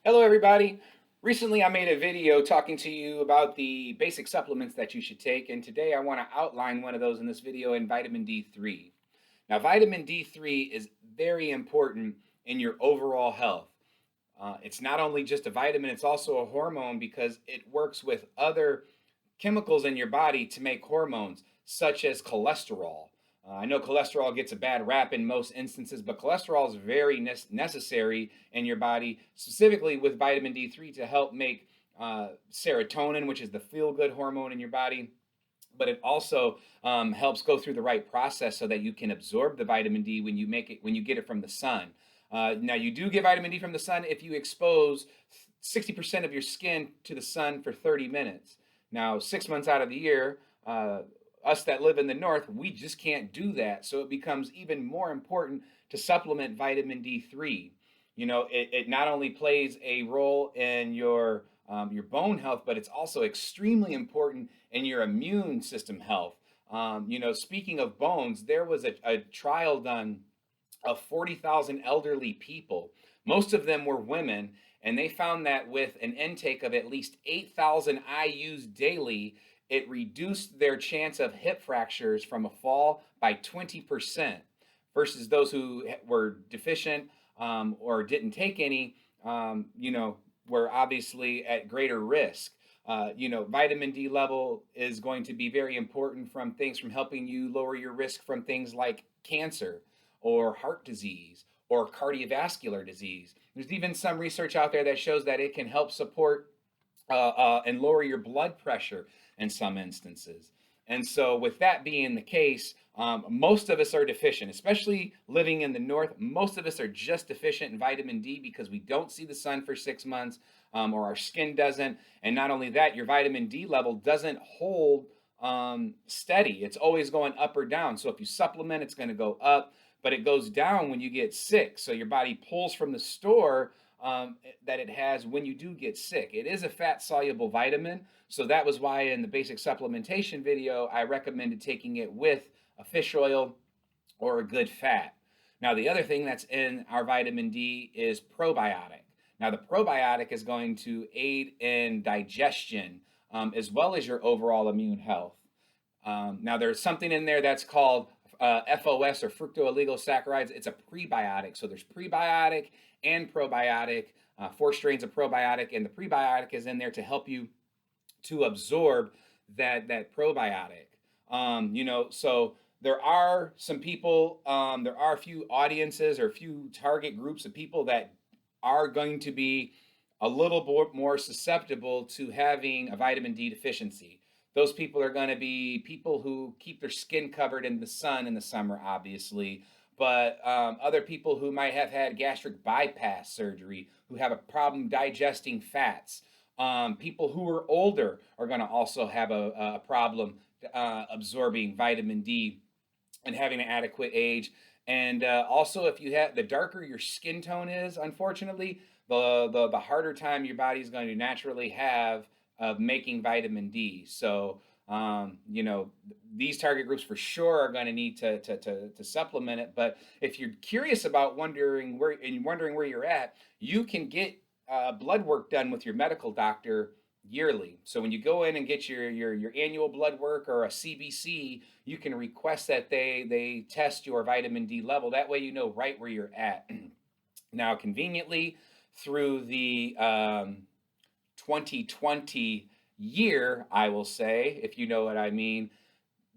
Hello, everybody. Recently, I made a video talking to you about the basic supplements that you should take, and today I want to outline one of those in this video in vitamin D3. Now, vitamin D3 is very important in your overall health. It's not only just a vitamin, it's also a hormone because it works with other chemicals in your body to make hormones, such as cholesterol. I know cholesterol gets a bad rap in most instances, but cholesterol is very necessary in your body, specifically with vitamin D3 to help make serotonin, which is the feel good hormone in your body. But it also helps go through the right process so that you can absorb the vitamin D when you get it from the sun. Now, you do get vitamin D from the sun if you expose 60% of your skin to the sun for 30 minutes. Now, 6 months out of the year, us that live in the north, we just can't do that. So it becomes even more important to supplement vitamin D3. It not only plays a role in your bone health, but it's also extremely important in your immune system health. Speaking of bones, there was a trial done of 40,000 elderly people. Most of them were women, and they found that with an intake of at least 8,000 IUs daily, it reduced their chance of hip fractures from a fall by 20% versus those who were deficient or didn't take any, were obviously at greater risk. Vitamin D level is going to be very important from helping you lower your risk from things like cancer or heart disease or cardiovascular disease. There's even some research out there that shows that it can help support and lower your blood pressure in some instances. And so, with that being the case, most of us are deficient, especially living in the north. Most of us are just deficient in vitamin D because we don't see the sun for 6 months, or our skin doesn't. And not only that, your vitamin D level doesn't hold steady, it's always going up or down. So, if you supplement, it's going to go up, but it goes down when you get sick. So, your body pulls from the store that it has when you do get sick. It is a fat soluble vitamin, so that was why in the basic supplementation video I recommended taking it with a fish oil or a good fat. Now, the other thing that's in our vitamin D is probiotic. Now, the probiotic is going to aid in digestion as well as your overall immune health. Now, there's something in there that's called FOS or fructooligosaccharides. It's a prebiotic. So there's prebiotic and probiotic, 4 strains of probiotic, and the prebiotic is in there to help you to absorb that probiotic. So there are some people, there are a few audiences or a few target groups of people that are going to be a little more susceptible to having a vitamin D deficiency. Those people are going to be people who keep their skin covered in the sun in the summer, obviously, but other people who might have had gastric bypass surgery, who have a problem digesting fats. People who are older are going to also have a problem absorbing vitamin D and having an adequate age. And also, if you have the darker your skin tone is, unfortunately, the harder time your body is going to naturally have of making vitamin D. So, these target groups for sure are going to need to supplement it. But if you're curious about wondering where you're at, you can get blood work done with your medical doctor yearly. So when you go in and get your annual blood work or a CBC, you can request that they test your vitamin D level. That way you know right where you're at. Now, conveniently, through the 2020 year, I will say, if you know what I mean,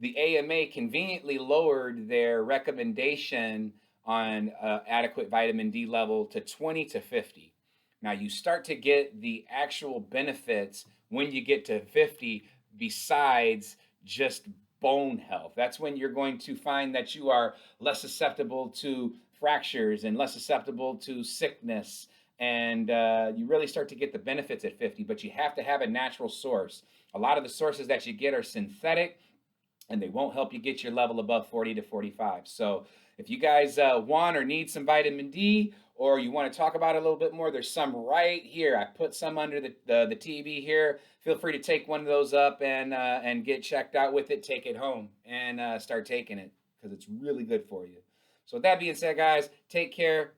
the AMA conveniently lowered their recommendation on adequate vitamin D level to 20 to 50. Now, you start to get the actual benefits when you get to 50 besides just bone health. That's when you're going to find that you are less susceptible to fractures and less susceptible to sickness. And you really start to get the benefits at 50, but you have to have a natural source. A lot of the sources that you get are synthetic, and they won't help you get your level above 40 to 45. So if you guys want or need some vitamin D, or you want to talk about it a little bit more, there's some right here. I put some under the TV here. Feel free to take one of those up and get checked out with it. Take it home and start taking it because it's really good for you. So with that being said, guys, take care.